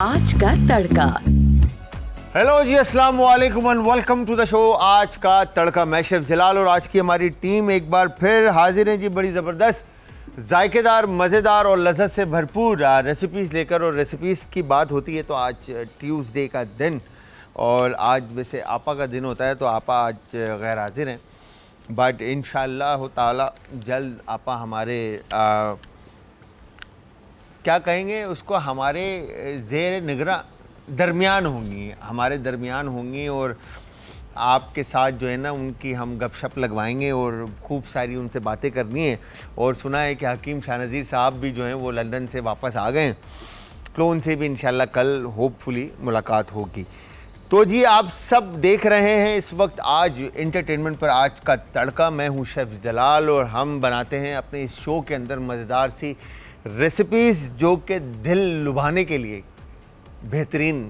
आज का तड़का। हेलो जी, अस्सलाम वालेकुम and welcome to the show आज का तड़का। मैं शेफ जलाल और आज की हमारी टीम एक बार फिर हाजिर है जी, बड़ी ज़बरदस्त जायकेदार मज़ेदार और लज़्ज़त से भरपूर रेसिपीज़ लेकर। और रेसिपीज़ की बात होती है तो आज ट्यूसडे का दिन और आज वैसे आपा का दिन होता है तो आपा आज गैर हाजिर हैं, बट इंशाअल्लाह ताला जल्द आपा हमारे क्या कहेंगे उसको, हमारे ज़ेर निगरां दरमियान होंगी, हमारे दरमियान होंगी और आपके साथ जो है ना उनकी हम गपशप लगवाएंगे और खूब सारी उनसे बातें करनी है। और सुना है कि हकीम शाह नज़ीर साहब भी जो हैं वो लंदन से वापस आ गए हैं, तो उनसे भी इंशाल्लाह कल होपफुली मुलाकात होगी। तो जी आप सब देख रहे हैं इस वक्त आज इंटरटेनमेंट पर आज का तड़का। मैं हूँ शेफ जलाल और हम बनाते हैं अपने इस शो के अंदर मज़ेदार सी रेसिपीज़ जो कि दिल लुभाने के लिए बेहतरीन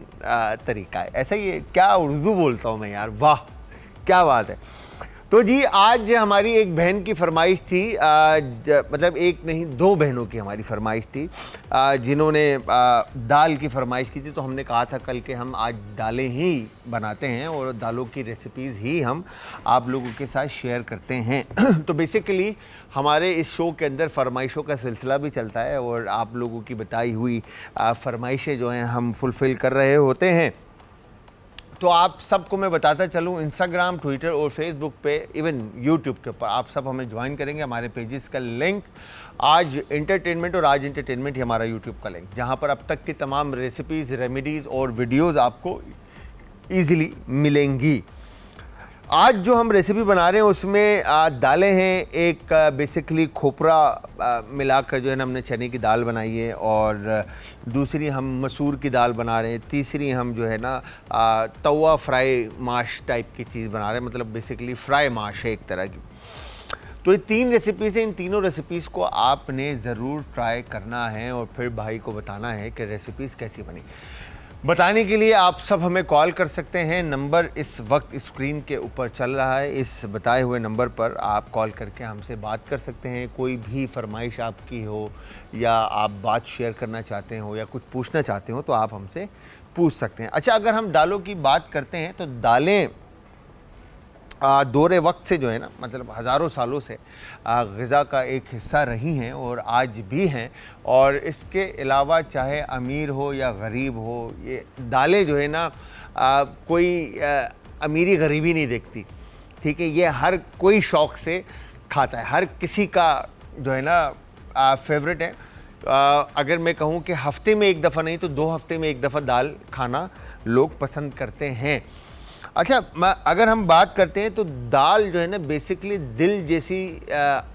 तरीका है। ऐसा ही है, क्या उर्दू बोलता हूँ मैं यार, वाह क्या बात है। तो जी आज हमारी एक बहन की फरमाइश थी, मतलब एक नहीं दो बहनों की हमारी फरमाइश थी, जिन्होंने दाल की फरमाइश की थी। तो हमने कहा था कल के हम आज दालें ही बनाते हैं और दालों की रेसिपीज़ ही हम आप लोगों के साथ शेयर करते हैं। तो बेसिकली हमारे इस शो के अंदर फरमाइशों का सिलसिला भी चलता है और आप लोगों की बताई हुई फरमाइशें जो हैं हम फुलफ़िल कर रहे होते हैं। तो आप सबको मैं बताता चलूँ, इंस्टाग्राम, ट्विटर और फेसबुक पे, इवन यूट्यूब के ऊपर आप सब हमें ज्वाइन करेंगे। हमारे पेजेस का लिंक आज इंटरटेनमेंट और आज इंटरटेनमेंट ही हमारा यूट्यूब का लिंक, जहाँ पर अब तक की तमाम रेसिपीज़, रेमेडीज़ और वीडियोज़ आपको ईज़िली मिलेंगी। आज जो हम रेसिपी बना रहे हैं उसमें दालें हैं। एक बेसिकली खोपरा मिलाकर जो है ना हमने चने की दाल बनाई है, और दूसरी हम मसूर की दाल बना रहे हैं, तीसरी हम जो है ना तवा फ्राई माश टाइप की चीज़ बना रहे हैं, मतलब बेसिकली फ्राई माश है एक तरह की। तो ये तीन रेसिपीज़ हैं, इन तीनों रेसिपीज़ को आपने ज़रूर ट्राई करना है और फिर भाई को बताना है कि रेसिपीज़ कैसी बनी। बताने के लिए आप सब हमें कॉल कर सकते हैं। नंबर इस वक्त स्क्रीन के ऊपर चल रहा है, इस बताए हुए नंबर पर आप कॉल करके हमसे बात कर सकते हैं। कोई भी फरमाइश आपकी हो या आप बात शेयर करना चाहते हो या कुछ पूछना चाहते हो तो आप हमसे पूछ सकते हैं। अच्छा, अगर हम दालों की बात करते हैं तो दालें दौरे वक्त से जो है ना, मतलब हज़ारों सालों से ग़िज़ा का एक हिस्सा रही हैं और आज भी हैं। और इसके अलावा चाहे अमीर हो या गरीब हो, ये दालें जो है ना कोई अमीरी गरीबी नहीं देखती, ठीक है। ये हर कोई शौक़ से खाता है, हर किसी का जो है ना फेवरेट है। अगर मैं कहूँ कि हफ़्ते में एक दफ़ा नहीं तो 2 हफ़्ते में एक दफ़ा दाल खाना लोग पसंद करते हैं। अच्छा, अगर हम बात करते हैं तो दाल जो है ना बेसिकली दिल जैसी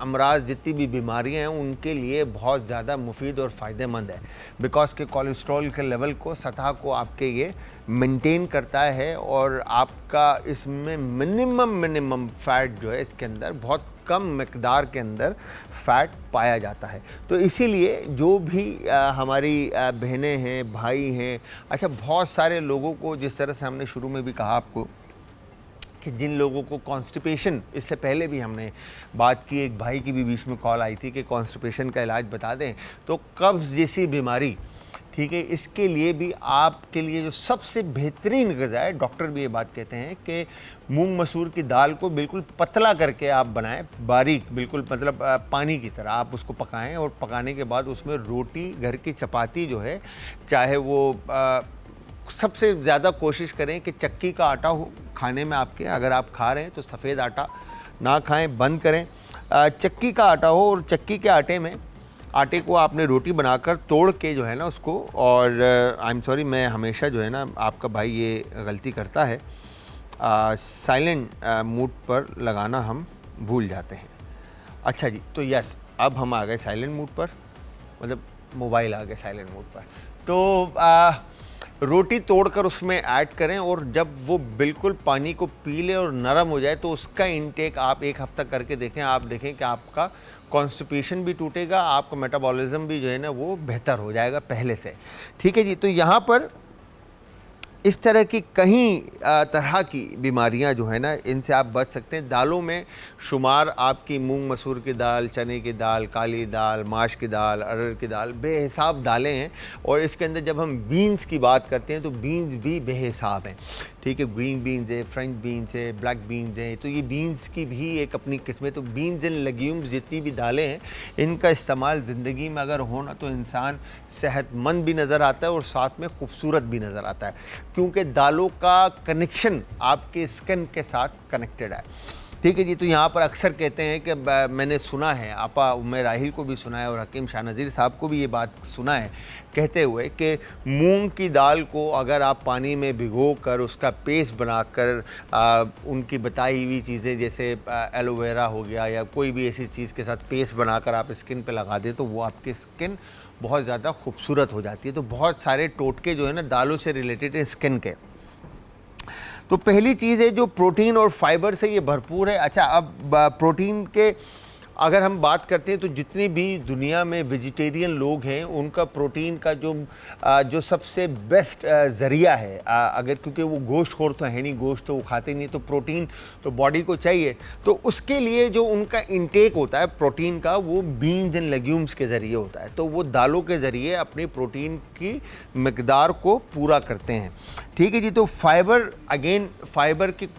अमराज जितनी भी बीमारियां हैं उनके लिए बहुत ज़्यादा मुफीद और फ़ायदेमंद है, बिकॉज के कोलेस्ट्रॉल के लेवल को, सतह को आपके ये मेंटेन करता है और आपका इसमें मिनिमम फ़ैट जो है इसके अंदर बहुत कम मकदार के अंदर फ़ैट पाया जाता है। तो इसीलिए जो भी हमारी बहनें हैं, भाई हैं, अच्छा बहुत सारे लोगों को, जिस तरह से हमने शुरू में भी कहा आपको कि जिन लोगों को कॉन्स्टिपेशन, इससे पहले भी हमने बात की, एक भाई की भी बीच में कॉल आई थी कि कॉन्स्टिपेशन का इलाज बता दें, तो कब्ज़ जैसी बीमारी, ठीक है, इसके लिए भी आपके लिए जो सबसे बेहतरीन ग़िज़ा है, डॉक्टर भी ये बात कहते हैं कि मूंग मसूर की दाल को बिल्कुल पतला करके आप बनाएं, बारीक बिल्कुल, मतलब पानी की तरह आप उसको पकाएं और पकाने के बाद उसमें रोटी, घर की चपाती जो है, चाहे वो सबसे ज़्यादा कोशिश करें कि चक्की का आटा हो खाने में आपके। अगर आप खा रहे हैं तो सफ़ेद आटा ना खाएं, बंद करें, चक्की का आटा हो। और चक्की के आटे को आपने रोटी बनाकर तोड़ के जो है ना उसको, और आई एम सॉरी, मैं हमेशा जो है ना आपका भाई ये गलती करता है, साइलेंट मोड पर लगाना हम भूल जाते हैं। अच्छा जी, तो यस, अब हम आ गए साइलेंट मोड पर, मतलब मोबाइल आ गए साइलेंट मोड पर। तो रोटी तोड़कर उसमें ऐड करें और जब वो बिल्कुल पानी को पी ले और नरम हो जाए तो उसका इंटेक आप 1 हफ़्ता करके देखें। आप देखें कि आपका कॉन्स्टिपेशन भी टूटेगा, आपका मेटाबॉलिज्म भी जो है ना वो बेहतर हो जाएगा पहले से, ठीक है जी। तो यहाँ पर इस तरह की कई तरह की बीमारियां जो है ना, इनसे आप बच सकते हैं। दालों में शुमार आपकी मूंग मसूर की दाल, चने की दाल, काली दाल, माश की दाल, अरहर की दाल, बेहिसाब दालें हैं। और इसके अंदर जब हम बीन्स की बात करते हैं तो बीन्स भी बेहिसाब हैं, ठीक है। ग्रीन बीन्स है, फ्रेंच बीन्स है, ब्लैक बीन्स हैं, तो ये बीन्स की भी एक अपनी किस्म है। तो बीन्स एंड लेग्यूम्स जितनी भी दालें हैं, इनका इस्तेमाल ज़िंदगी में अगर हो ना, तो इंसान सेहतमंद भी नज़र आता है और साथ में खूबसूरत भी नज़र आता है, क्योंकि दालों का कनेक्शन आपके स्किन के साथ कनेक्टेड है, ठीक है जी। तो यहाँ पर अक्सर कहते हैं कि मैंने सुना है, आपा उम्मे राहिल को भी सुना है और हकीम शाह नज़ीर साहब को भी ये बात सुना है कहते हुए कि मूंग की दाल को अगर आप पानी में भिगो कर उसका पेस्ट बनाकर उनकी बताई हुई चीज़ें जैसे एलोवेरा हो गया या कोई भी ऐसी चीज़ के साथ पेस्ट बनाकर आप स्किन पे लगा दें, तो वो आपकी स्किन बहुत ज़्यादा खूबसूरत हो जाती है। तो बहुत सारे टोटके जो है ना दालों से रिलेटेड है स्किन के। तो पहली चीज़ है जो प्रोटीन और फाइबर से ये भरपूर है। अच्छा, अब प्रोटीन के अगर हम बात करते हैं तो जितनी भी दुनिया में वेजिटेरियन लोग हैं उनका प्रोटीन का जो सबसे बेस्ट ज़रिया है, अगर क्योंकि वो गोश्त खोर तो है नहीं, गोश्त तो वो खाते नहीं, तो प्रोटीन तो बॉडी को चाहिए। तो उसके लिए जो उनका इंटेक होता है प्रोटीन का, वो बीन्स एंड लेग्यूम्स के ज़रिए होता है। तो वो दालों के ज़रिए अपनी प्रोटीन की मकदार को पूरा करते हैं, ठीक है जी। तो फाइबर, अगेन फाइबर की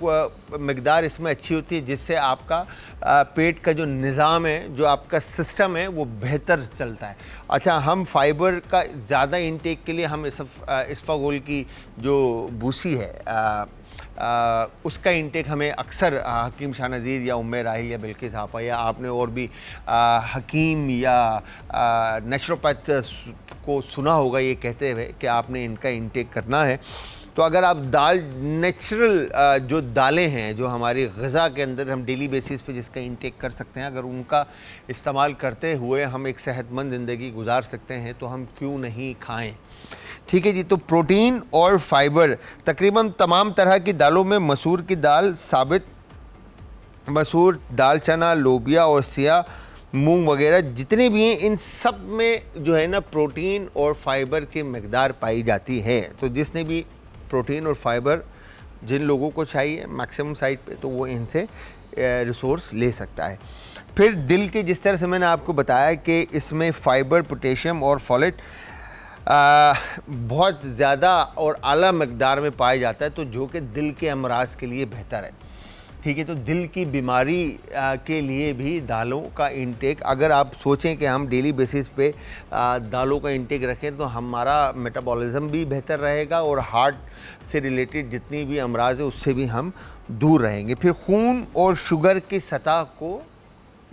मकदार इसमें अच्छी होती है, जिससे आपका पेट का जो निज़ाम है, जो आपका सिस्टम है, वो बेहतर चलता है। अच्छा, हम फाइबर का ज़्यादा इंटेक के लिए हम इसफागोल की जो भूसी है उसका इंटेक हमें अक्सर हकीम शाह नज़ीर या उम्मे राहिल या बिल्किस आपा या आपने और भी हकीम या नेचुरोपैथ को सुना होगा ये कहते हुए कि आपने इनका इंटेक करना है। तो अगर आप दाल, नेचुरल जो दालें हैं जो हमारी ग़िज़ा के अंदर हम डेली बेसिस पे जिसका इंटेक कर सकते हैं, अगर उनका इस्तेमाल करते हुए हम एक सेहतमंद ज़िंदगी गुजार सकते हैं तो हम क्यों नहीं खाएं, ठीक है जी। तो प्रोटीन और फाइबर तकरीबन तमाम तरह की दालों में मसूर की दाल, साबित मसूर, दाल चना, लोबिया और सिया मूंग वगैरह जितने भी हैं, इन सब में जो है ना प्रोटीन और फाइबर की मकदार पाई जाती है। तो जिसने भी प्रोटीन और फाइबर जिन लोगों को चाहिए मैक्सिमम साइड पे, तो वो इनसे रिसोर्स ले सकता है। फिर दिल के, जिस तरह से मैंने आपको बताया कि इसमें फाइबर, पोटेशियम और फॉलेट बहुत ज़्यादा और आला मकदार में पाया जाता है, तो जो कि दिल के अमराज के लिए बेहतर है, ठीक है। तो दिल की बीमारी के लिए भी दालों का इंटेक, अगर आप सोचें कि हम डेली बेसिस पे दालों का इंटेक रखें तो हमारा मेटाबॉलिज्म भी बेहतर रहेगा और हार्ट से रिलेटेड जितनी भी अमराज है उससे भी हम दूर रहेंगे। फिर खून और शुगर की सतह को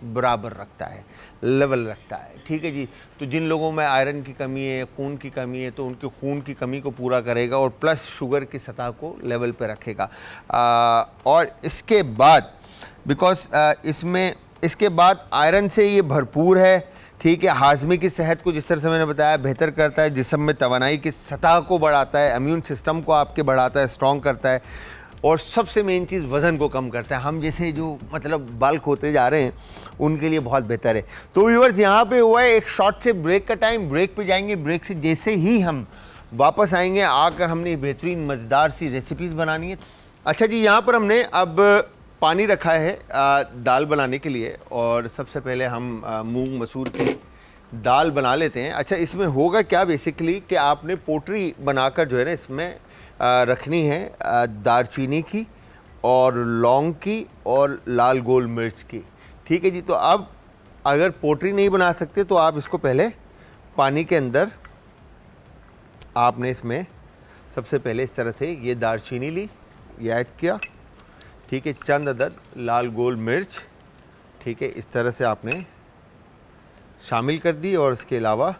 बराबर रखता है, लेवल रखता है, ठीक है जी। तो जिन लोगों में आयरन की कमी है, खून की कमी है, तो उनके खून की कमी को पूरा करेगा और प्लस शुगर की सतह को लेवल पे रखेगा। और इसके बाद बिकॉज इसमें इसके बाद आयरन से ये भरपूर है, ठीक है। हाजमे की सेहत को जिस तरह से मैंने बताया बेहतर करता है, जिस्म में तवानाई की सतह को बढ़ाता है, इम्यून सिस्टम को आपके बढ़ाता है, स्ट्रॉन्ग करता है, और सबसे मेन चीज़ वज़न को कम करता है। हम जैसे जो मतलब बल्क होते जा रहे हैं उनके लिए बहुत बेहतर है। तो व्यूअर्स, यहाँ पे हुआ है एक शॉर्ट से ब्रेक का टाइम, ब्रेक पे जाएंगे। ब्रेक से जैसे ही हम वापस आएंगे, आकर हमने बेहतरीन मज़ेदार सी रेसिपीज़ बनानी है। अच्छा जी, यहाँ पर हमने अब पानी रखा है दाल बनाने के लिए, और सबसे पहले हम मूंग मसूर की दाल बना लेते हैं। अच्छा, इसमें होगा क्या बेसिकली कि आपने पोटरी बनाकर जो है ना इसमें रखनी है दालचीनी की और लौंग की और लाल गोल मिर्च की, ठीक है जी। तो अब अगर पोटरी नहीं बना सकते तो आप इसको पहले पानी के अंदर आपने इसमें सबसे पहले इस तरह से ये दालचीनी ली, ये ऐड किया, ठीक है, चंद अदद लाल गोल मिर्च, ठीक है, इस तरह से आपने शामिल कर दी, और इसके अलावा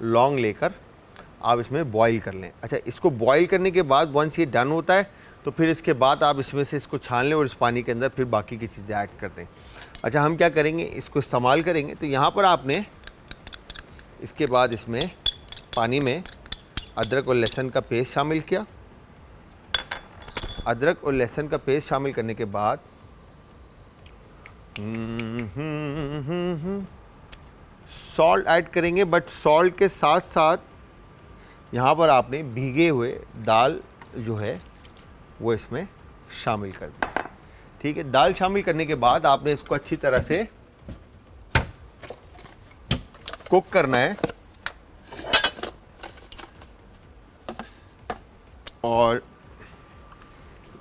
लौंग लेकर आप इसमें बॉईल कर लें। अच्छा, इसको बॉईल करने के बाद वंस ये डन होता है तो फिर इसके बाद आप इसमें से इसको छान लें और इस पानी के अंदर फिर बाकी की चीज़ें ऐड कर दें। अच्छा, हम क्या करेंगे, इसको इस्तेमाल करेंगे। तो यहाँ पर आपने इसके बाद इसमें पानी में अदरक और लहसुन का पेस्ट शामिल किया। अदरक और लहसुन का पेस्ट शामिल करने के बाद सॉल्ट ऐड करेंगे, बट सॉल्ट के साथ साथ यहाँ पर आपने भीगे हुए दाल जो है वो इसमें शामिल कर दी। ठीक है, दाल शामिल करने के बाद आपने इसको अच्छी तरह से कुक करना है और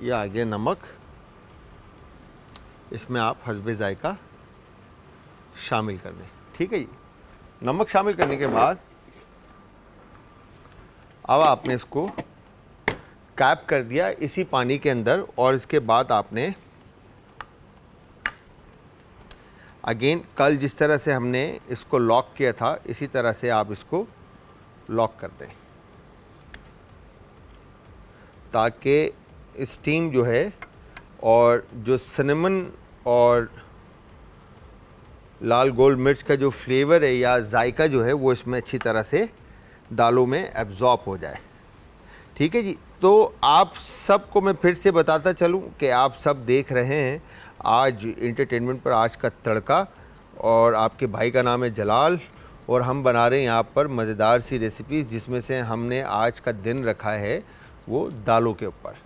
ये आ गया नमक, इसमें आप हस्बे जायका शामिल कर दें। ठीक है जी, नमक शामिल करने के बाद अब आपने इसको कैप कर दिया इसी पानी के अंदर और इसके बाद आपने अगेन कल जिस तरह से हमने इसको लॉक किया था इसी तरह से आप इसको लॉक कर दें ताकि स्टीम जो है और जो सिनेमन और लाल गोल मिर्च का जो फ्लेवर है या जायका जो है वो इसमें अच्छी तरह से दालों में एब्जॉर्ब हो जाए। ठीक है जी, तो आप सबको मैं फिर से बताता चलूं कि आप सब देख रहे हैं आज एंटरटेनमेंट पर आज का तड़का और आपके भाई का नाम है जलाल और हम बना रहे हैं यहाँ पर मज़ेदार सी रेसिपीज़ जिसमें से हमने आज का दिन रखा है वो दालों के ऊपर।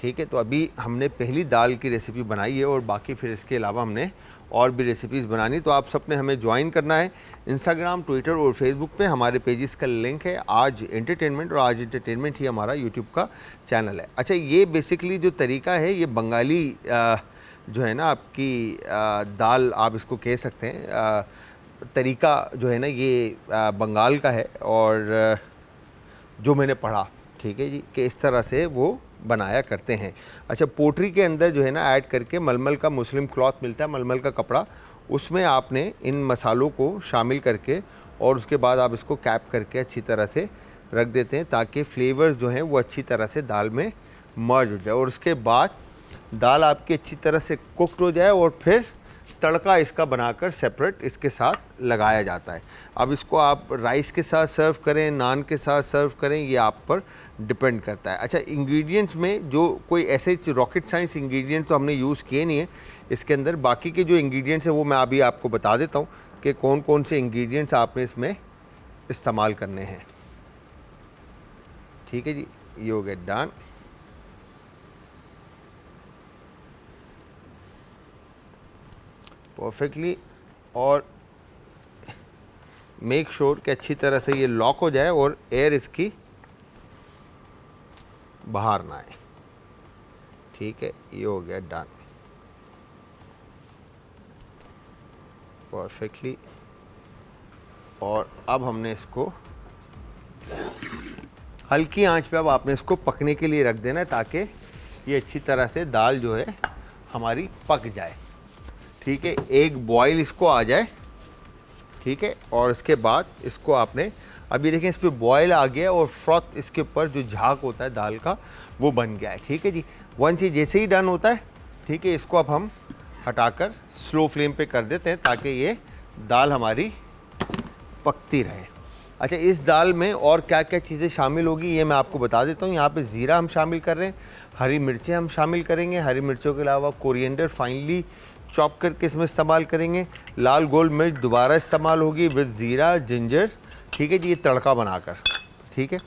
ठीक है, तो अभी हमने पहली दाल की रेसिपी बनाई है और बाकी फिर इसके अलावा हमने और भी रेसिपीज़ बनानी, तो आप सबने हमें ज्वाइन करना है इंस्टाग्राम, ट्विटर और फेसबुक पे हमारे पेजेस का लिंक है आज एंटरटेनमेंट और आज एंटरटेनमेंट ही हमारा यूट्यूब का चैनल है। अच्छा, ये बेसिकली जो तरीका है ये बंगाली जो है ना आपकी दाल आप इसको कह सकते हैं, तरीका जो है ना ये बंगाल का है और जो मैंने पढ़ा, ठीक है जी, कि इस तरह से वो बनाया करते हैं। अच्छा, पोटरी के अंदर जो है ना ऐड करके मलमल का मुस्लिम क्लॉथ मिलता है, मलमल का कपड़ा, उसमें आपने इन मसालों को शामिल करके और उसके बाद आप इसको कैप करके अच्छी तरह से रख देते हैं ताकि फ्लेवर्स जो हैं वो अच्छी तरह से दाल में मर्ज हो जाए और उसके बाद दाल आपकी अच्छी तरह से कुक्ड हो जाए और फिर तड़का इसका बनाकर सेपरेट इसके साथ लगाया जाता है। अब इसको आप राइस के साथ सर्व करें, नान के साथ सर्व करें, ये आप पर डिपेंड करता है। अच्छा, इंग्रेडिएंट्स में जो कोई ऐसे रॉकेट साइंस इंग्रेडिएंट्स तो हमने यूज़ किए नहीं है इसके अंदर, बाकी के जो इंग्रेडिएंट्स हैं वो मैं अभी आपको बता देता हूँ कि कौन कौन से इंग्रेडिएंट्स आपने इसमें इस्तेमाल करने हैं। ठीक है जी, ये हो गया डन। परफेक्टली, और मेक श्योर कि अच्छी तरह से ये लॉक हो जाए और एयर इसकी बाहर ना आए। ठीक है, ये हो गया डन परफेक्टली। और अब हमने इसको हल्की आंच पे अब आपने इसको पकने के लिए रख देना है ताकि ये अच्छी तरह से दाल जो है हमारी पक जाए। ठीक है, एक बॉईल इसको आ जाए। ठीक है, और इसके बाद इसको आपने अभी देखें इस पर बॉयल आ गया और फ्रॉथ इसके ऊपर जो झाग होता है दाल का वो बन गया है। ठीक है जी, वंस ये जैसे ही डन होता है, ठीक है, इसको अब हम हटाकर स्लो फ्लेम पे कर देते हैं ताकि ये दाल हमारी पकती रहे। अच्छा, इस दाल में और क्या क्या चीज़ें शामिल होगी ये मैं आपको बता देता हूँ। यहाँ पे ज़ीरा हम शामिल कर रहे हैं, हरी मिर्चें हम शामिल करेंगे, हरी मिर्चों के अलावा कोरिएंडर फाइनली चॉप करके इसमें इस्तेमाल करेंगे, लाल गोल मिर्च दोबारा इस्तेमाल होगी विद ज़ीरा जिंजर। ठीक है जी, ये तड़का बनाकर। ठीक है,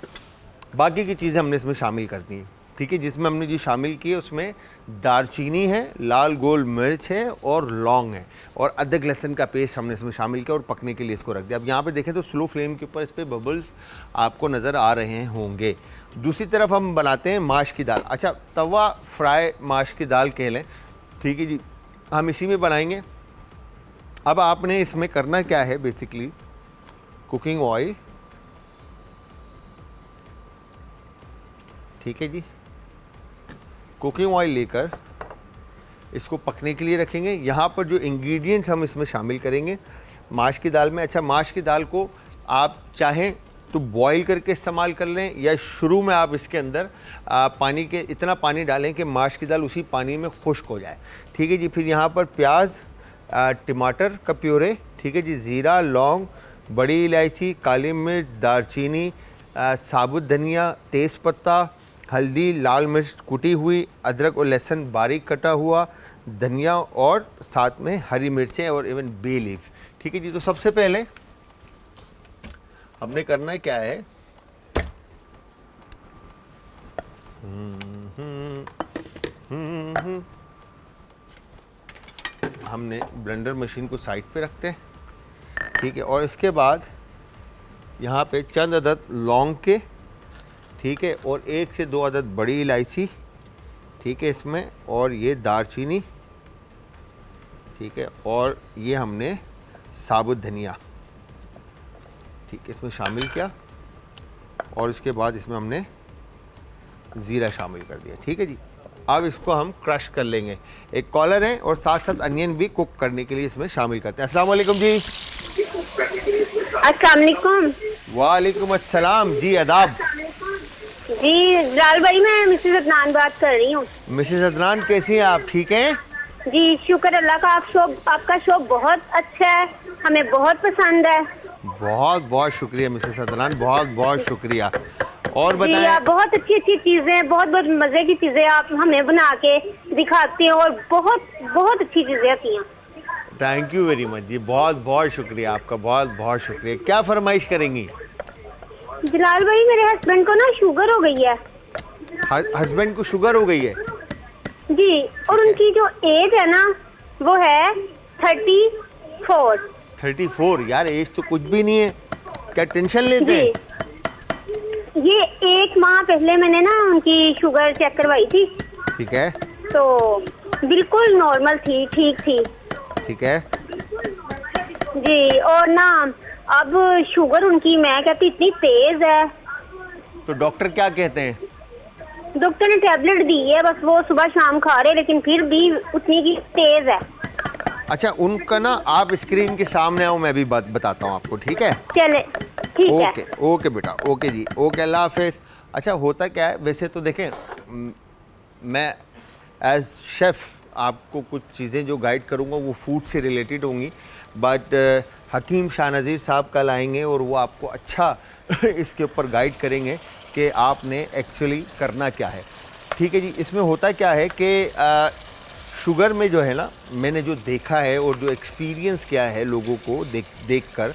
बाकी की चीज़ें हमने इसमें शामिल कर दी हैं। ठीक है, जिसमें हमने जो शामिल की है उसमें दालचीनी है, लाल गोल मिर्च है और लौंग है और अदरक लहसुन का पेस्ट हमने इसमें शामिल किया और पकने के लिए इसको रख दिया। अब यहाँ पे देखें तो स्लो फ्लेम के ऊपर इस पर बबल्स आपको नज़र आ रहे होंगे। दूसरी तरफ हम बनाते हैं माश की दाल। अच्छा, तवा फ्राई माश की दाल कह लें। ठीक है जी, हम इसी में बनाएंगे। अब आपने इसमें करना क्या है, बेसिकली कुकिंग ऑयल, ठीक है जी, कुकिंग ऑयल लेकर इसको पकने के लिए रखेंगे। यहाँ पर जो इंग्रेडिएंट्स हम इसमें शामिल करेंगे माश की दाल में। अच्छा, माश की दाल को आप चाहें तो बॉईल करके इस्तेमाल कर लें या शुरू में आप इसके अंदर पानी के इतना पानी डालें कि माश की दाल उसी पानी में खुश्क हो जाए। ठीक है जी, फिर यहाँ पर प्याज, टमाटर का प्यूरे, ठीक है जी, ज़ीरा, लौंग, बड़ी इलायची, काली मिर्च, दालचीनी, साबुत धनिया, तेज़पत्ता, हल्दी, लाल मिर्च कुटी हुई, अदरक और लहसुन बारीक कटा हुआ, धनिया और साथ में हरी मिर्चें और इवन बे लीफ। ठीक है जी, तो सबसे पहले हमने करना क्या है, हमने ब्लेंडर मशीन को साइड पे रखते हैं, ठीक है। और इसके बाद यहाँ पे चंद अदद लौंग के, ठीक है, और 1 से 2 अदद बड़ी इलायची, ठीक है, इसमें, और ये दालचीनी, ठीक है, और ये हमने साबुत धनिया, ठीक है, इसमें शामिल किया। और इसके बाद इसमें हमने ज़ीरा शामिल कर दिया, ठीक है जी। अब इसको हम क्रश कर लेंगे। एक कॉलर है और साथ साथ अनियन भी कुक करने के लिए इसमें शामिल करते हैं। अस्सलाम वालेकुम जी। अस्सलाम वालेकुम। वालेकुम अस्सलाम जी, आदाब जी जलाल भाई, मैं मिसेस अदनान बात कर रही हूँ। मिसेस अदनान, कैसी हैं आप? ठीक हैं जी, शुक्र अल्लाह का। आपका शो बहुत अच्छा है, हमें बहुत पसंद है। बहुत बहुत शुक्रिया मिसेस अदनान, बहुत बहुत शुक्रिया। और जी, बताएं। आप बहुत अच्छी अच्छी चीजें, बहुत बहुत मजे की चीजें आप हमें बना के दिखाते हैं और बहुत बहुत अच्छी चीजें आती हैं। थैंक यू वेरी मच जी, बहुत बहुत शुक्रिया आपका, बहुत बहुत शुक्रिया। क्या फरमाइश करेंगी? जलाल भाई, मेरे हस्बैंड को ना शुगर हो गई है। हस्बैंड को शुगर हो गई है? जी, और उनकी जो एज है ना वो है 34। 34? यार एज तो कुछ भी नहीं है, क्या टेंशन लेते हैं? ये 1 माह पहले मैंने ना उनकी शुगर चेक करवाई थी, ठीक है, तो बिल्कुल नॉर्मल थी, ठीक थी। ठीक है जी, और ना अब शुगर उनकी, मैं कहती इतनी तेज है। तो डॉक्टर क्या कहते हैं? डॉक्टर ने टैबलेट दी है, बस वो सुबह शाम खा रहे, लेकिन फिर भी उतनी की तेज है। अच्छा, उनका ना आप स्क्रीन के सामने आओ, मैं भी बात बताता हूँ आपको, ठीक है? चले, ठीक है। ओके ओके बेटा, ओके जी, ओके, अल्लाह हाफिज़। अच्छा, होता क्या है वैसे तो देखें, मैं एज शेफ़ आपको कुछ चीज़ें जो गाइड करूँगा वो फूड से रिलेटेड होंगी, बट हकीम शाह नज़ीर साहब कल आएंगे और वो आपको अच्छा इसके ऊपर गाइड करेंगे कि आपने एक्चुअली करना क्या है, ठीक है जी। इसमें होता क्या है कि शुगर में जो है ना, मैंने जो देखा है और जो एक्सपीरियंस किया है लोगों को देख कर,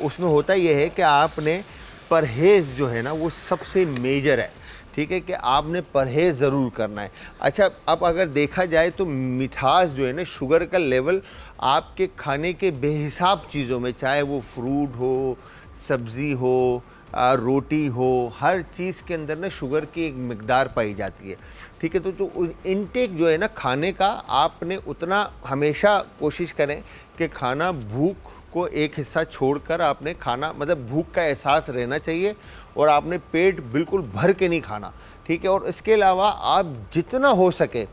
उसमें होता यह है कि आपने परहेज़ जो है ना वो सबसे मेजर है, ठीक है, कि आपने परहेज़ ज़रूर करना है। अच्छा, अब अगर देखा जाए तो मिठास जो है ना, शुगर का लेवल आपके खाने के बेहिसाब चीज़ों में, चाहे वो फ्रूट हो, सब्ज़ी हो, रोटी हो, हर चीज़ के अंदर ना शुगर की एक मिकदार पाई जाती है, ठीक है। तो इनटेक जो है ना खाने का, आपने उतना हमेशा कोशिश करें कि खाना भूख को एक हिस्सा छोड़कर आपने खाना, मतलब भूख का एहसास रहना चाहिए और आपने पेट बिल्कुल भर के नहीं खाना, ठीक है। और इसके अलावा आप जितना हो सके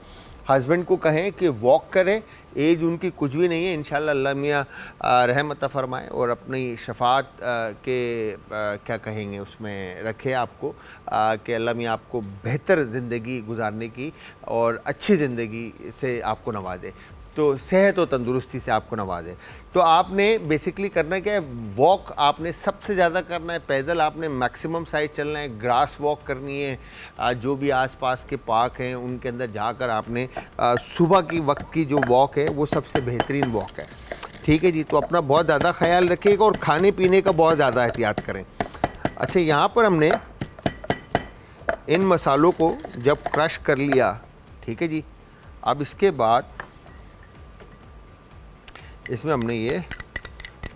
हस्बैंड को कहें कि वॉक करें। एज उनकी कुछ भी नहीं है, इंशाल्लाह अल्लाह मियाँ रहमत फरमाए और अपनी शफात के क्या कहेंगे उसमें रखे आपको, कि अल्लाह मियाँ आपको बेहतर ज़िंदगी गुजारने की और अच्छी ज़िंदगी से आपको नवाजे, तो सेहत और तंदुरुस्ती से आपको नवाजे। तो आपने बेसिकली करना क्या है, वॉक आपने सबसे ज़्यादा करना है, पैदल आपने मैक्सिमम साइड चलना है, ग्रास वॉक करनी है, जो भी आसपास के पार्क हैं उनके अंदर जाकर आपने सुबह की वक्त की जो वॉक है वो सबसे बेहतरीन वॉक है, ठीक है जी। तो अपना बहुत ज़्यादा ख्याल रखिएगा और खाने पीने का बहुत ज़्यादा एहतियात करें। अच्छा, यहाँ पर हमने इन मसालों को जब क्रश कर लिया, ठीक है जी, अब इसके बाद इसमें हमने ये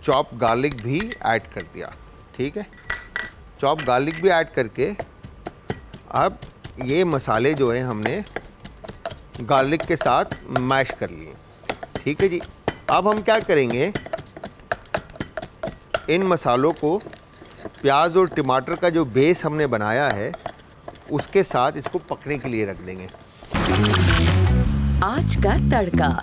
चॉप गार्लिक भी ऐड कर दिया, ठीक है। चॉप गार्लिक भी ऐड करके अब ये मसाले जो हैं हमने गार्लिक के साथ मैश कर लिए, ठीक है जी। अब हम क्या करेंगे, इन मसालों को प्याज और टमाटर का जो बेस हमने बनाया है उसके साथ इसको पकने के लिए रख देंगे। आज का तड़का।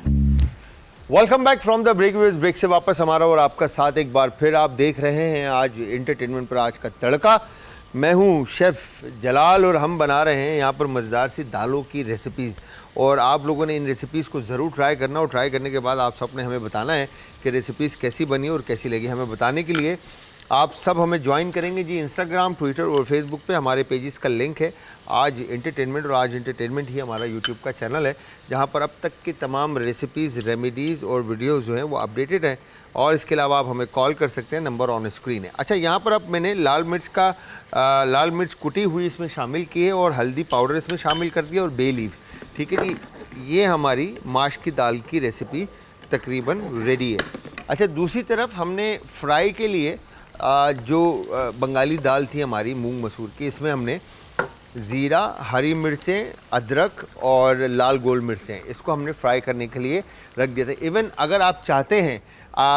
Welcome back from the break. Break से वापस हमारा और आपका साथ एक बार फिर आप देख रहे हैं आज एंटरटेनमेंट पर आज का तड़का। मैं हूं शेफ़ जलाल और हम बना रहे हैं यहाँ पर मज़ेदार सी दालों की रेसिपीज़, और आप लोगों ने इन रेसिपीज़ को ज़रूर ट्राई करना और ट्राई करने के बाद आप सब ने हमें बताना है कि रेसिपीज़ कैसी बनी और कैसी लगी। हमें बताने के लिए आप सब हमें ज्वाइन करेंगे जी इंस्टाग्राम, ट्विटर और फेसबुक पे हमारे पेजेस का लिंक है आज एंटरटेनमेंट, और आज एंटरटेनमेंट ही हमारा यूट्यूब का चैनल है जहाँ पर अब तक की तमाम रेसिपीज़, रेमेडीज़ और वीडियोज़ जो हैं वो अपडेटेड हैं और इसके अलावा आप हमें कॉल कर सकते हैं, नंबर ऑन स्क्रीन है। अच्छा, यहाँ पर अब मैंने लाल मिर्च कुटी हुई इसमें शामिल की है और हल्दी पाउडर इसमें शामिल कर दिया और बे लीफ। ठीक है जी, ये हमारी माश की दाल की रेसिपी तकरीबन रेडी है। अच्छा, दूसरी तरफ हमने फ्राई के लिए जो बंगाली दाल थी हमारी मूंग मसूर की, इसमें हमने ज़ीरा, हरी मिर्चें, अदरक और लाल गोल मिर्चें, इसको हमने फ्राई करने के लिए रख दिया था। इवन अगर आप चाहते हैं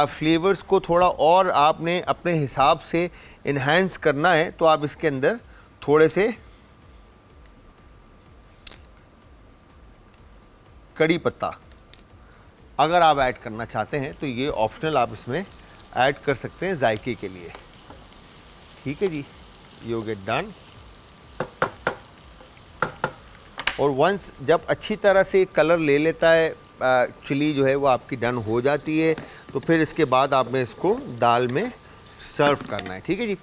फ्लेवर्स को थोड़ा और आपने अपने हिसाब से इन्हांस करना है तो आप इसके अंदर थोड़े से कड़ी पत्ता अगर आप ऐड करना चाहते हैं तो ये ऑप्शनल, आप इसमें ऐड कर सकते हैं जायके के लिए। ठीक है जी, यू गेट डन। और वंस जब अच्छी तरह से कलर ले लेता है चिली जो है वो आपकी डन हो जाती है, तो फिर इसके बाद आपने इसको दाल में सर्व करना है। ठीक है जी,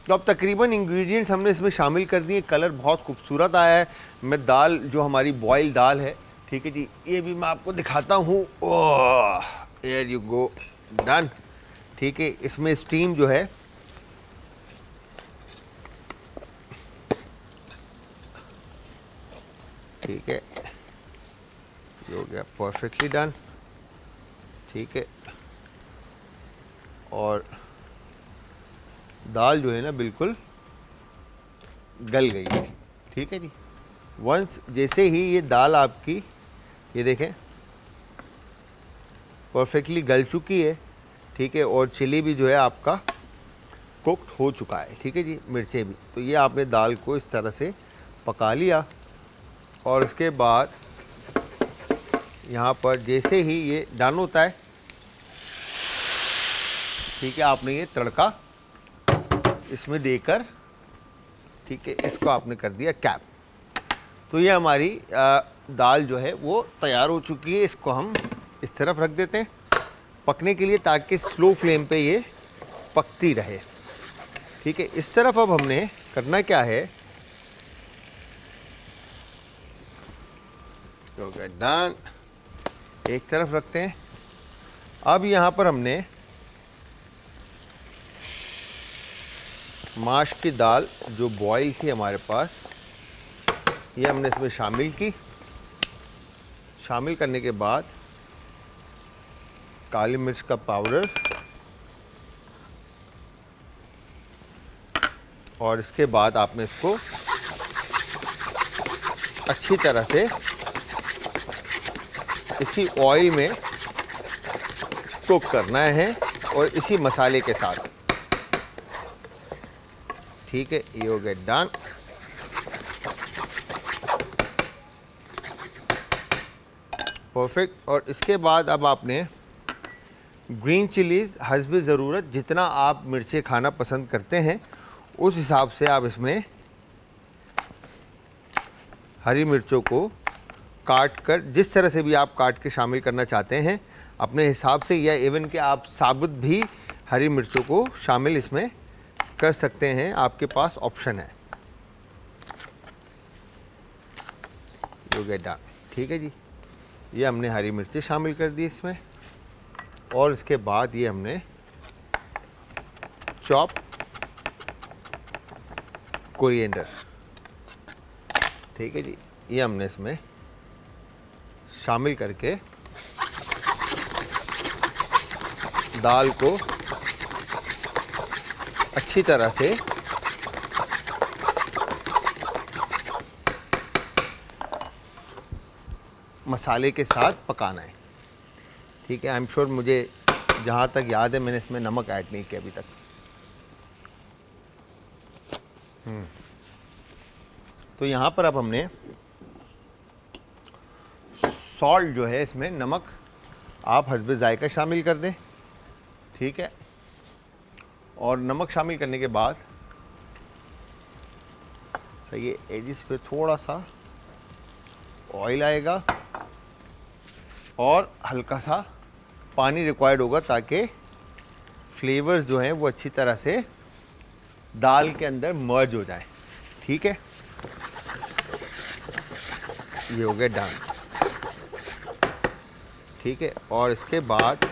तो अब तकरीबन इंग्रेडिएंट्स हमने इसमें शामिल कर दिए, कलर बहुत खूबसूरत आया है। मैं दाल जो हमारी बॉयल दाल है, ठीक है जी, ये भी मैं आपको दिखाता हूँ। ओह, हियर यू गो, डन। ठीक है, इसमें स्टीम जो है ठीक है, ये हो गया परफेक्टली डन। ठीक है, और दाल जो है ना बिल्कुल गल गई है। ठीक है जी, वंस जैसे ही ये दाल आपकी, ये देखें, परफेक्टली गल चुकी है। ठीक है, और चिली भी जो है आपका कुक्ड हो चुका है। ठीक है जी, मिर्चें भी। तो ये आपने दाल को इस तरह से पका लिया और उसके बाद यहाँ पर जैसे ही ये डन होता है, ठीक है, आपने ये तड़का इसमें देकर, ठीक है, इसको आपने कर दिया कैप। तो ये हमारी दाल जो है वो तैयार हो चुकी है। इसको हम इस तरफ रख देते हैं पकने के लिए, ताकि स्लो फ्लेम पे ये पकती रहे। ठीक है, इस तरफ अब हमने करना क्या है, तो डन, एक तरफ रखते हैं। अब यहाँ पर हमने माश की दाल जो बॉईल थी हमारे पास, ये हमने इसमें शामिल की। शामिल करने के बाद काली मिर्च का पाउडर और इसके बाद आपने इसको अच्छी तरह से इसी ऑयल में कुक करना है और इसी मसाले के साथ। ठीक है, ये हो गया डन। परफेक्ट। और इसके बाद अब आपने ग्रीन चिलीज़ हस्बे ज़रूरत, जितना आप मिर्चें खाना पसंद करते हैं उस हिसाब से आप इसमें हरी मिर्चों को काट कर, जिस तरह से भी आप काट के शामिल करना चाहते हैं अपने हिसाब से, या इवन कि आप साबुत भी हरी मिर्चों को शामिल इसमें कर सकते हैं, आपके पास ऑप्शन है। You get done. ठीक है जी, ये हमने हरी मिर्चें शामिल कर दी इसमें, और इसके बाद ये हमने चॉप कोरिएंडर, ठीक है जी, ये हमने इसमें शामिल करके दाल को अच्छी तरह से मसाले के साथ पकाना है। ठीक है, आई एम श्योर, मुझे जहाँ तक याद है मैंने इसमें नमक ऐड नहीं किया अभी तक। तो यहाँ पर अब हमने सॉल्ट जो है, इसमें नमक आप हस्बे जायका शामिल कर दें। ठीक है, और नमक शामिल करने के बाद सही है, एजिस पे थोड़ा सा ऑयल आएगा और हल्का सा पानी रिक्वायर्ड होगा, ताकि फ्लेवर्स जो हैं वो अच्छी तरह से दाल के अंदर मर्ज हो जाए। ठीक है, ये हो गया डन। ठीक है, और इसके बाद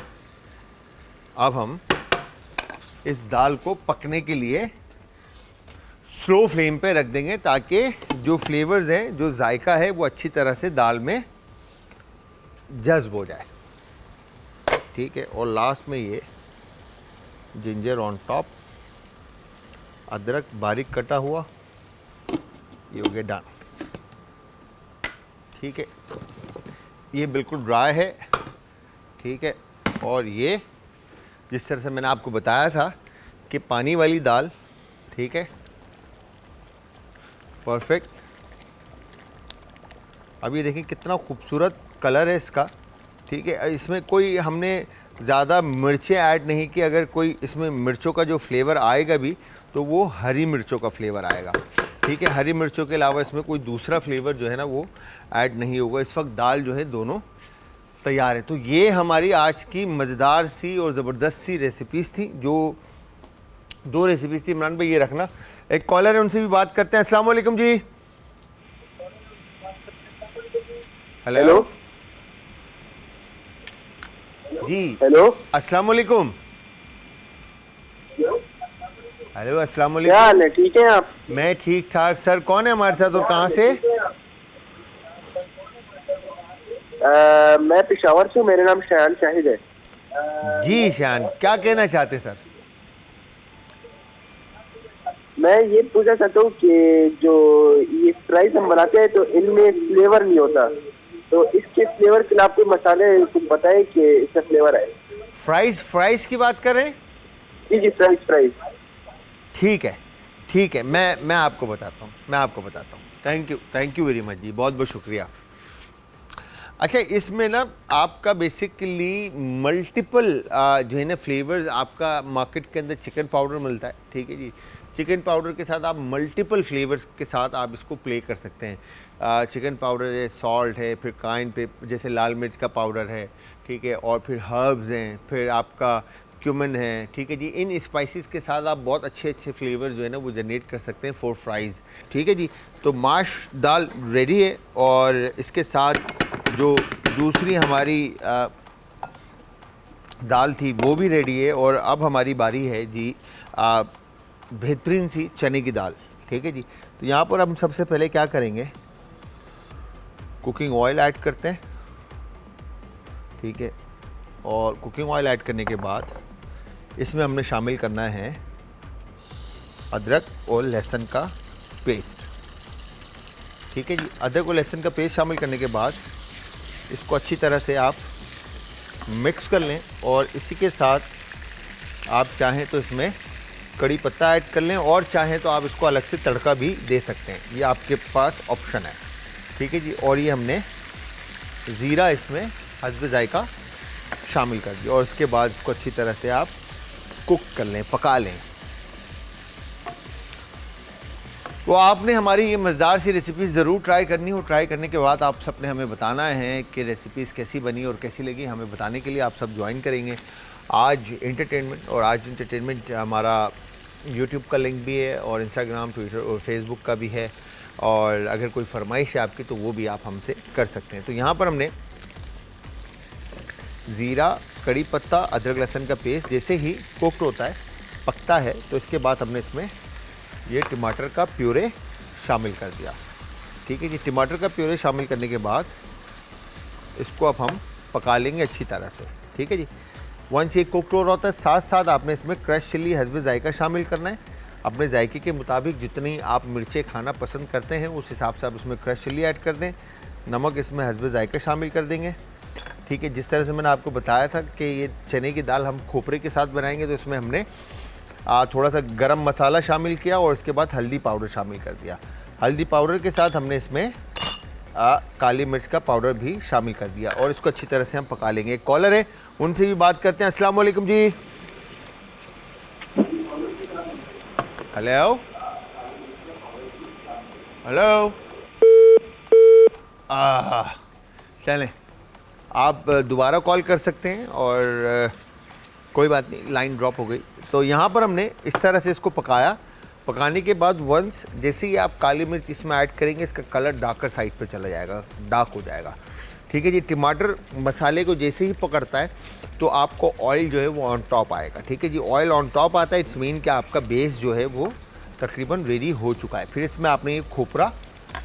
अब हम इस दाल को पकने के लिए स्लो फ्लेम पे रख देंगे ताकि जो फ्लेवर्स हैं, जो जायका है वो अच्छी तरह से दाल में जज्ब हो जाए। ठीक है, और लास्ट में ये जिंजर ऑन टॉप, अदरक बारीक कटा हुआ, ये हो गया डन। ठीक है, ये बिल्कुल ड्राई है। ठीक है, और ये जिस तरह से मैंने आपको बताया था कि पानी वाली दाल, ठीक है, परफेक्ट। अब ये देखिए कितना खूबसूरत कलर है इसका। ठीक है, इसमें कोई हमने ज़्यादा मिर्चें ऐड नहीं की। अगर कोई इसमें मिर्चों का जो फ्लेवर आएगा भी तो वो हरी मिर्चों का फ्लेवर आएगा। ठीक है, हरी मिर्चों के अलावा इसमें कोई दूसरा फ्लेवर जो है ना वो ऐड नहीं होगा। इस वक्त दाल जो है दोनों तैयार है। तो ये हमारी आज की मज़ेदार सी और ज़बरदस्त सी रेसिपीज़ थी। जो 2 रेसिपीज़ थी। इमरान भाई ये रखना, एक कॉलर है उनसे भी बात करते हैं। अस्सलाम वालेकुम जी। हेलो जी, हेलो, अस्सलाम वालेकुम। हेलो, अस्सलाम क्या वालेकुम। हाल है? ठीक है आप? मैं ठीक ठाक सर। कौन है हमारे साथ और कहाँ से? मैं पेशावर से हूँ, मेरा नाम शान शाहिद है। जी शान, क्या कहना चाहते सर? मैं ये पूछना चाहता हूँ कि जो ये फ्राइज हम बनाते हैं तो इनमें फ्लेवर नहीं होता, तो इसके फ्लेवर के लिए आप कोई मसाले कुछ बताएं कि इसका फ्लेवर है। फ्राइज की बात कर रहे हैं? जी जी, फ्राइज। ठीक है, ठीक है, मैं आपको बताता हूँ। थैंक यू वेरी मच जी, बहुत बहुत शुक्रिया। अच्छा, इसमें ना आपका बेसिकली मल्टीपल जो है ना फ्लेवर्स, आपका मार्केट के अंदर चिकन पाउडर मिलता है। ठीक है जी, चिकन पाउडर के साथ आप मल्टीपल फ्लेवर्स के साथ आप इसको प्ले कर सकते हैं। चिकन पाउडर है, सॉल्ट है, फिर काइन पे जैसे लाल मिर्च का पाउडर है, ठीक है, और फिर हर्ब्स हैं, फिर आपका क्यूमन है। ठीक है जी, इन स्पाइसेस के साथ आप बहुत अच्छे फ्लेवर्स जो है ना वो जनरेट कर सकते हैं फॉर फ्राइज़। ठीक है जी, तो माश दाल रेडी है और इसके साथ जो दूसरी हमारी दाल थी वो भी रेडी है। और अब हमारी बारी है जी बेहतरीन सी चने की दाल। ठीक है जी, तो यहाँ पर हम सबसे पहले क्या करेंगे, कुकिंग ऑयल ऐड करते हैं। ठीक है, और कुकिंग ऑयल ऐड करने के बाद इसमें हमने शामिल करना है अदरक और लहसुन का पेस्ट। ठीक है जी, अदरक और लहसुन का पेस्ट शामिल करने के बाद इसको अच्छी तरह से आप मिक्स कर लें। और इसी के साथ आप चाहें तो इसमें कड़ी पत्ता ऐड कर लें और चाहें तो आप इसको अलग से तड़का भी दे सकते हैं, ये आपके पास ऑप्शन है। ठीक है जी, और ये हमने ज़ीरा इसमें हस्ब जायका शामिल कर दिया और उसके बाद इसको अच्छी तरह से आप कुक कर लें, पका लें। तो आपने हमारी ये मज़ेदार सी रेसिपीज़ ज़रूर ट्राई करनी हो। ट्राई करने के बाद आप सबने हमें बताना है कि रेसिपीज़ कैसी बनी और कैसी लगी। हमें बताने के लिए आप सब ज्वाइन करेंगे आज एंटरटेनमेंट हमारा यूट्यूब का लिंक भी है और इंस्टाग्राम, ट्विटर और फेसबुक का भी है। और अगर कोई फरमाइश है आपकी तो वो भी आप हमसे कर सकते हैं। तो यहाँ पर हमने ज़ीरा, कड़ी पत्ता, अदरक लहसुन का पेस्ट जैसे ही कुक्ड होता है, पकता है, तो इसके बाद हमने इसमें ये टमाटर का प्यूरे शामिल कर दिया। ठीक है जी, टमाटर का प्यूरे शामिल करने के बाद इसको अब हम पका लेंगे अच्छी तरह से। ठीक है जी, वंस ये कुक्ड हो रहा होता है, साथ साथ आपने इसमें क्रश चिल्ली हस्ब जायका शामिल करना है। अपने जायके के मुताबिक जितनी आप मिर्चें खाना पसंद करते हैं उस हिसाब से आप उसमें क्रश चिल्ली ऐड कर दें। नमक इसमें हस्ब जायका शामिल कर देंगे। ठीक है, जिस तरह से मैंने आपको बताया था कि ये चने की दाल हम खोपरे के साथ बनाएंगे, तो इसमें हमने थोड़ा सा गरम मसाला शामिल किया और उसके बाद हल्दी पाउडर शामिल कर दिया। हल्दी पाउडर के साथ हमने इसमें काली मिर्च का पाउडर भी शामिल कर दिया और इसको अच्छी तरह से हम पका लेंगे। एक कॉलर है, उनसे भी बात करते हैं। अस्सलाम वालेकुम जी। हेलो हेलो, चलें, आप दोबारा कॉल कर सकते हैं और कोई बात नहीं, लाइन ड्रॉप हो गई। तो यहाँ पर हमने इस तरह से इसको पकाया। पकाने के बाद वंस जैसे ही आप काली मिर्च इसमें ऐड करेंगे, इसका कलर डार्कर साइड पे चला जाएगा, डार्क हो जाएगा। ठीक है जी। टमाटर मसाले को जैसे ही पकड़ता है तो आपको ऑयल जो है वो ऑन टॉप आएगा, ठीक है जी। ऑयल ऑन टॉप आता है, इट्स मीन कि आपका बेस जो है वो तकरीबन रेडी हो चुका है। फिर इसमें आपने ये खोपरा,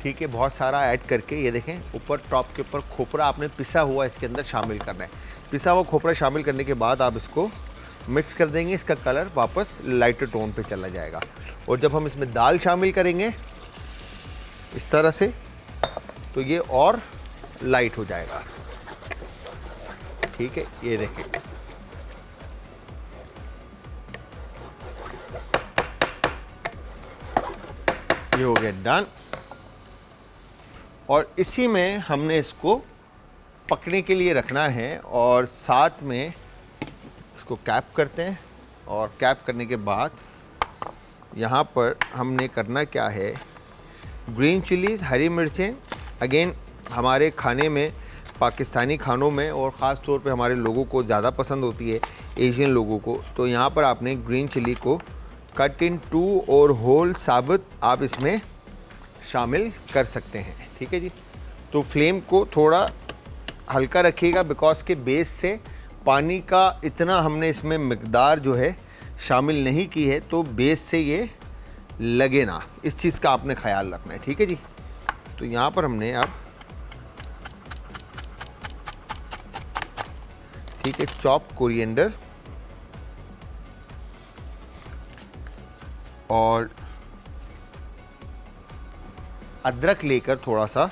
ठीक है, बहुत सारा ऐड करके, ये देखें ऊपर टॉप के ऊपर खोपरा आपने पिसा हुआ इसके अंदर शामिल करना है। पिसा हुआ खोपरा शामिल करने के बाद आप इसको मिक्स कर देंगे, इसका कलर वापस लाइटर टोन पे चला जाएगा। और जब हम इसमें दाल शामिल करेंगे इस तरह से तो ये और लाइट हो जाएगा, ठीक है। ये देखें ये हो गया डन। और इसी में हमने इसको पकने के लिए रखना है और साथ में इसको कैप करते हैं। और कैप करने के बाद यहाँ पर हमने करना क्या है, ग्रीन चिलीज़, हरी मिर्चें। अगेन हमारे खाने में, पाकिस्तानी खानों में और ख़ास तौर पे हमारे लोगों को ज़्यादा पसंद होती है, एशियन लोगों को। तो यहाँ पर आपने ग्रीन चिली को कट इन 2 और होल साबुत आप इसमें शामिल कर सकते हैं, ठीक है जी। तो फ्लेम को थोड़ा हल्का रखिएगा बिकॉज के बेस से पानी का इतना हमने इसमें मिकदार जो है शामिल नहीं की है, तो बेस से ये लगे ना, इस चीज़ का आपने ख्याल रखना है, ठीक है जी। तो यहाँ पर हमने अब, ठीक है, चॉप कोरिएंडर और अदरक लेकर थोड़ा सा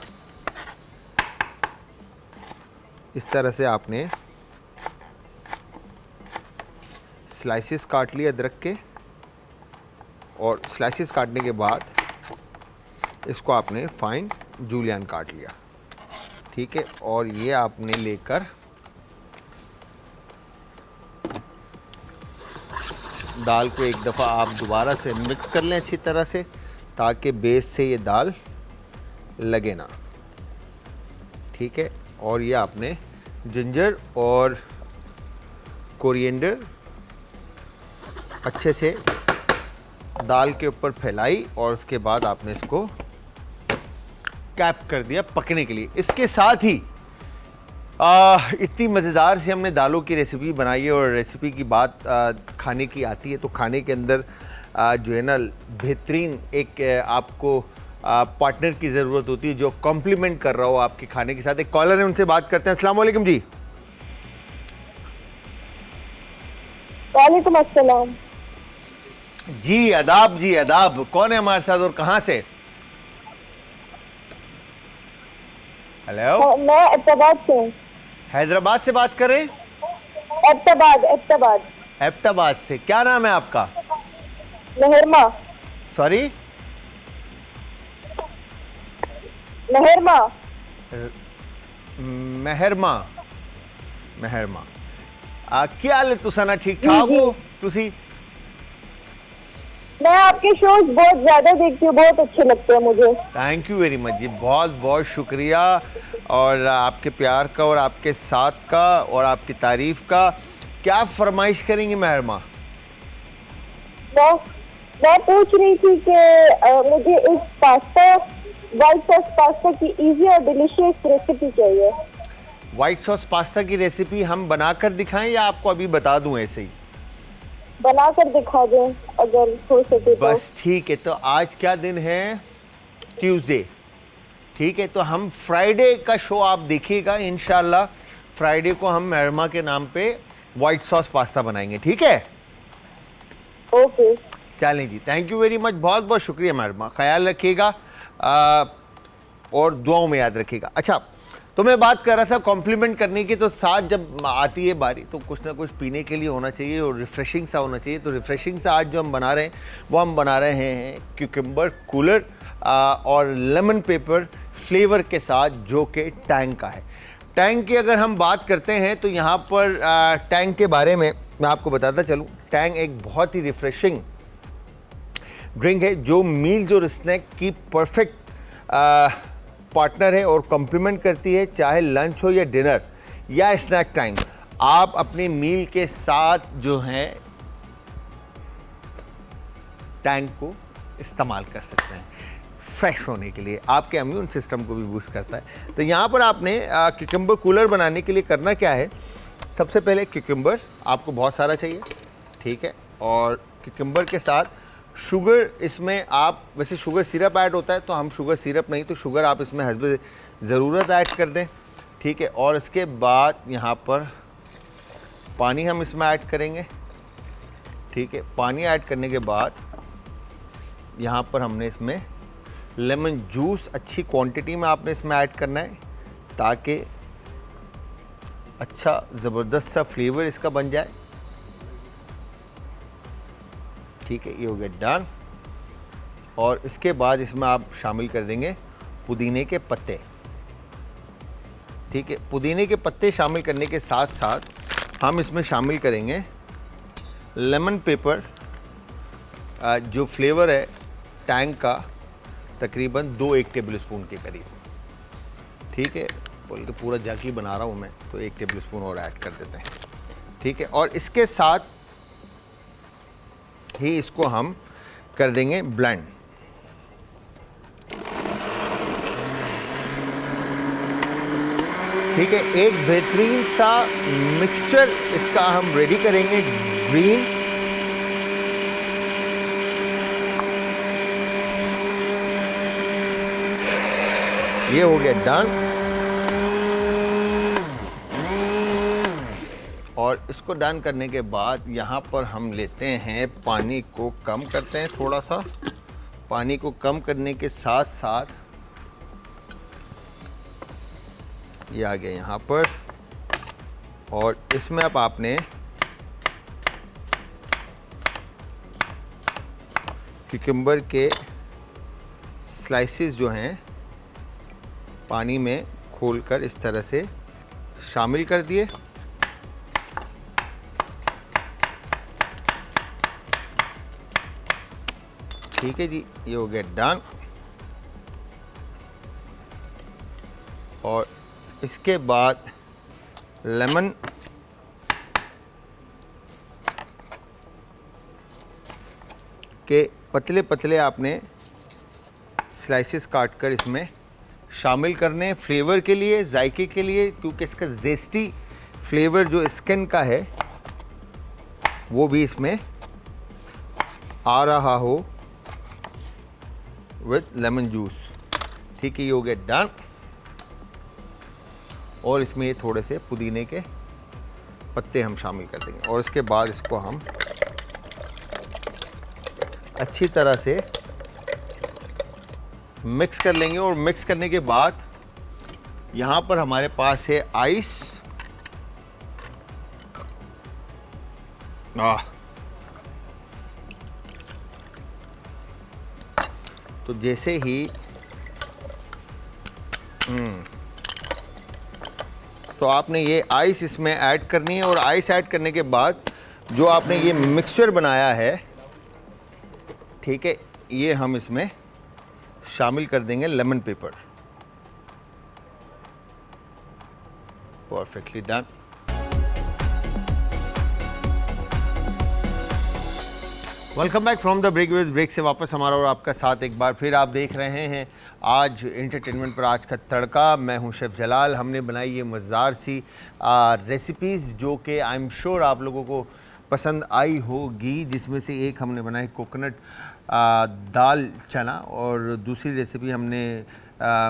इस तरह से आपने स्लाइसेस काट लिए अदरक के। और स्लाइसेस काटने के बाद इसको आपने फाइन जूलियन काट लिया, ठीक है। और ये आपने लेकर दाल को एक दफ़ा आप दोबारा से मिक्स कर लें अच्छी तरह से, ताकि बेस से ये दाल लगे ना, ठीक है। और ये आपने जिंजर और कोरिएंडर अच्छे से दाल के ऊपर फैलाई और उसके बाद आपने इसको कैप कर दिया पकने के लिए। इसके साथ ही इतनी मज़ेदार से हमने दालों की रेसिपी बनाई है। और रेसिपी की बात खाने की आती है तो खाने के अंदर जो है ना बेहतरीन एक आपको पार्टनर की ज़रूरत होती है जो कॉम्प्लीमेंट कर रहा हो आपके खाने के साथ। एक कॉलर है, उनसे बात करते हैं। अस्सलाम वालेकुम जी। वालेकुम अस्सलाम जी अदाब, जी अदाब। कौन है हमारे साथ और कहाँ से? हेलो, मैं एबटाबाद से हूँ। हैदराबाद से बात करें? एबटाबाद एबटाबाद एबटाबाद से। क्या नाम है आपका? मेहरमा सॉरी, मेहरमा मेहरमा। मेहरमा क्या हाल है तुसा ना? ठीक ठाक हो तुसी? मैं आपके शोज बहुत ज्यादा देखती हूँ, बहुत अच्छे लगते हैं मुझे। थैंक यू वेरी मच जी, बहुत बहुत शुक्रिया और आपके प्यार का और आपके साथ का और आपकी तारीफ का। क्या फरमाइश करेंगे मेहरमा? मैं पूछ रही थी कि मुझे एक पास्ता, व्हाइट सॉस पास्ता की इजी और डिलीशियस रेसिपी चाहिए। व्हाइट सॉस पास्ता की रेसिपी हम बनाकर दिखाएं या आपको अभी बता दूं ऐसे ही? बनाकर दिखा दें अगर हो सके तो। बस ठीक है। तो आज क्या दिन है? ट्यूसडे, ठीक है। तो हम फ्राइडे का शो आप देखिएगा इंशाल्लाह। फ्राइडे को हम मेहरमा के नाम पे व्हाइट सॉस पास्ता बनाएंगे, ठीक है? ओके, चलें जी, थैंक यू वेरी मच, बहुत बहुत शुक्रिया मेहरमा। ख्याल रखिएगा और दुआओं में याद रखिएगा। अच्छा, तो मैं बात कर रहा था कॉम्प्लीमेंट करने की। तो साथ जब आती है बारी तो कुछ ना कुछ पीने के लिए होना चाहिए और रिफ़्रेशिंग सा होना चाहिए। तो रिफ़्रेशिंग सा आज जो हम बना रहे हैं वो हम बना रहे हैं क्यूकम्बर कूलर और लेमन पेपर फ्लेवर के साथ, जो कि टैंग का है। टैंग की अगर हम बात करते हैं तो यहाँ पर टैंग के बारे में मैं आपको बताता चलूँ। टैंग एक बहुत ही रिफ़्रेशिंग ड्रिंक है जो मील्स और स्नैक की परफेक्ट पार्टनर है और कॉम्प्लीमेंट करती है, चाहे लंच हो या डिनर या स्नैक टाइम। आप अपने मील के साथ जो है टैंग को इस्तेमाल कर सकते हैं। फ्रेश होने के लिए, आपके इम्यून सिस्टम को भी बूस्ट करता है। तो यहाँ पर आपने क्यूकम्बर कूलर बनाने के लिए करना क्या है, सबसे पहले क्यूकम्बर आपको बहुत सारा चाहिए, ठीक है, और क्यूकम्बर के साथ शुगर, इसमें आप वैसे शुगर सिरप ऐड होता है, तो हम शुगर सिरप नहीं, तो शुगर आप इसमें हस्ब ज़रूरत ऐड कर दें, ठीक है। और इसके बाद यहाँ पर पानी हम इसमें ऐड करेंगे, ठीक है। पानी ऐड करने के बाद यहाँ पर हमने इसमें लेमन जूस अच्छी क्वांटिटी में आपने इसमें ऐड करना है, ताकि अच्छा ज़बरदस्त सा फ्लेवर इसका बन जाए, ठीक है। ये हो गया डन। और इसके बाद इसमें आप शामिल कर देंगे पुदीने के पत्ते, ठीक है। पुदीने के पत्ते शामिल करने के साथ साथ हम इसमें शामिल करेंगे लेमन पेपर, जो फ्लेवर है टैंग का, तकरीबन 2-1 टेबल स्पून के करीब, ठीक है। बोल के पूरा जाकी बना रहा हूँ मैं, तो 1 टेबल स्पून और ऐड कर देते हैं, ठीक है। और इसके साथ ही इसको हम कर देंगे ब्लेंड, ठीक है। एक बेहतरीन सा मिक्सचर इसका हम रेडी करेंगे, ग्रीन, ये हो गया डन। और इसको डन करने के बाद यहाँ पर हम लेते हैं, पानी को कम करते हैं थोड़ा सा, पानी को कम करने के साथ साथ ये आ गया यहाँ पर, और इसमें अब आपने क्यूकम्बर के स्लाइसेस जो हैं पानी में खोलकर इस तरह से शामिल कर दिए, ठीक है जी। ये हो गया डन। और इसके बाद लेमन के पतले पतले आपने स्लाइसेस काट कर इसमें शामिल करने, फ्लेवर के लिए, जायके के लिए, क्योंकि इसका जेस्टी फ्लेवर जो स्किन का है वो भी इसमें आ रहा हो विथ लेमन जूस, ठीक है। ये हो गया डन। और इसमें ये थोड़े से पुदीने के पत्ते हम शामिल कर देंगे, और इसके बाद इसको हम अच्छी तरह से मिक्स कर लेंगे। और मिक्स करने के बाद यहाँ पर हमारे पास है आइस, तो जैसे ही तो आपने ये आइस इसमें ऐड करनी है, और आइस ऐड करने के बाद जो आपने ये मिक्सचर बनाया है, ठीक है, ये हम इसमें शामिल कर देंगे lemon pepper. Perfectly done. Welcome back from the break. With break से वापस हमारा और आपका साथ एक बार फिर आप देख रहे हैं आज एंटरटेनमेंट पर आज का तड़का। मैं हूं शेफ़ जलाल। हमने बनाई ये मज़ेदार सी रेसिपीज़ जो कि आई एम श्योर आप लोगों को पसंद आई होगी, जिसमें से एक हमने बनाई कोकोनट दाल चना, और दूसरी रेसिपी हमने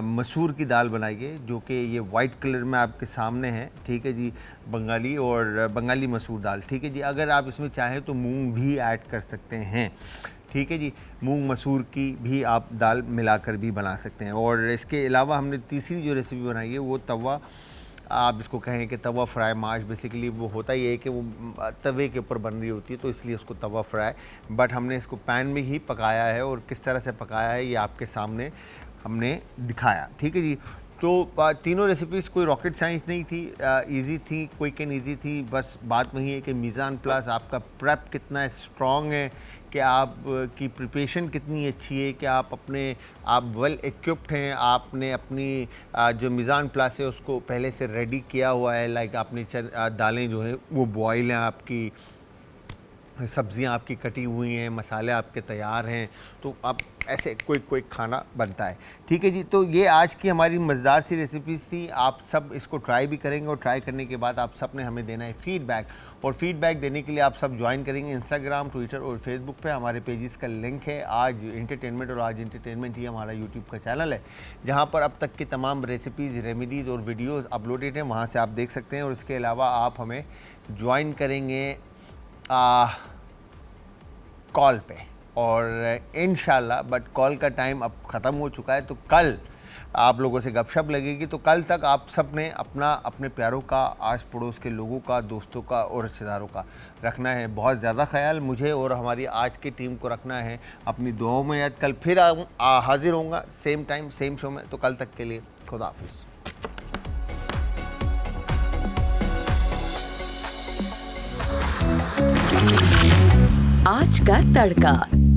मसूर की दाल बनाई है, जो कि ये वाइट कलर में आपके सामने है, ठीक है जी, बंगाली और बंगाली मसूर दाल, ठीक है जी। अगर आप इसमें चाहें तो मूंग भी ऐड कर सकते हैं, ठीक है जी, मूंग मसूर की भी आप दाल मिलाकर भी बना सकते हैं। और इसके अलावा हमने तीसरी जो रेसिपी बनाई है वो तवा, आप इसको कहें कि तवा फ्राई माश, बेसिकली वो होता ही है कि वो तवे के ऊपर बन रही होती है, तो इसलिए उसको तवा फ्राई, बट हमने इसको पैन में ही पकाया है, और किस तरह से पकाया है ये आपके सामने हमने दिखाया, ठीक है जी। तो तीनों रेसिपीज़ कोई रॉकेट साइंस नहीं थी, इजी थी, क्विक एंड इजी थी। बस बात वही है कि मीज़ान प्लस आपका प्रेप कितना स्ट्रॉन्ग है, कि आप की प्रिपरेशन कितनी अच्छी है, कि आप वेल इक्विप्ड हैं, आपने अपनी जो मीज़ान प्लस है उसको पहले से रेडी किया हुआ है, लाइक आपने दालें जो है वो बॉयल हैं आपकी, सब्जियां आपकी कटी हुई हैं, मसाले आपके तैयार हैं, तो आप ऐसे कोई खाना बनता है। ठीक है जी, तो ये आज की हमारी मज़ेदार सी रेसिपीज़ थी। आप सब इसको ट्राई भी करेंगे और ट्राई करने के बाद आप सब ने हमें देना है फीडबैक, और फीडबैक देने के लिए आप सब ज्वाइन करेंगे इंस्टाग्राम, ट्विटर और फेसबुक पे। हमारे पेजेस का लिंक है आज एंटरटेनमेंट, और आज एंटरटेनमेंट ही हमारा यूट्यूब का चैनल है, जहाँ पर अब तक की तमाम रेसिपीज़, रेमेडीज़ और वीडियोज़ अपलोडेड हैं, वहाँ से आप देख सकते हैं। और इसके अलावा आप हमें ज्वाइन करेंगे कॉल पे, और इंशाल्लाह, बट कॉल का टाइम अब ख़त्म हो चुका है, तो कल आप लोगों से गपशप लगेगी। तो कल तक आप सब ने अपने प्यारों का, आस पड़ोस के लोगों का, दोस्तों का और रिश्तेदारों का रखना है बहुत ज़्यादा ख्याल। मुझे और हमारी आज की टीम को रखना है अपनी दुआओं में याद। कल फिर हाजिर होऊंगा सेम टाइम सेम शो में, तो कल तक के लिए खुदा हाफिज़। आज का तड़का।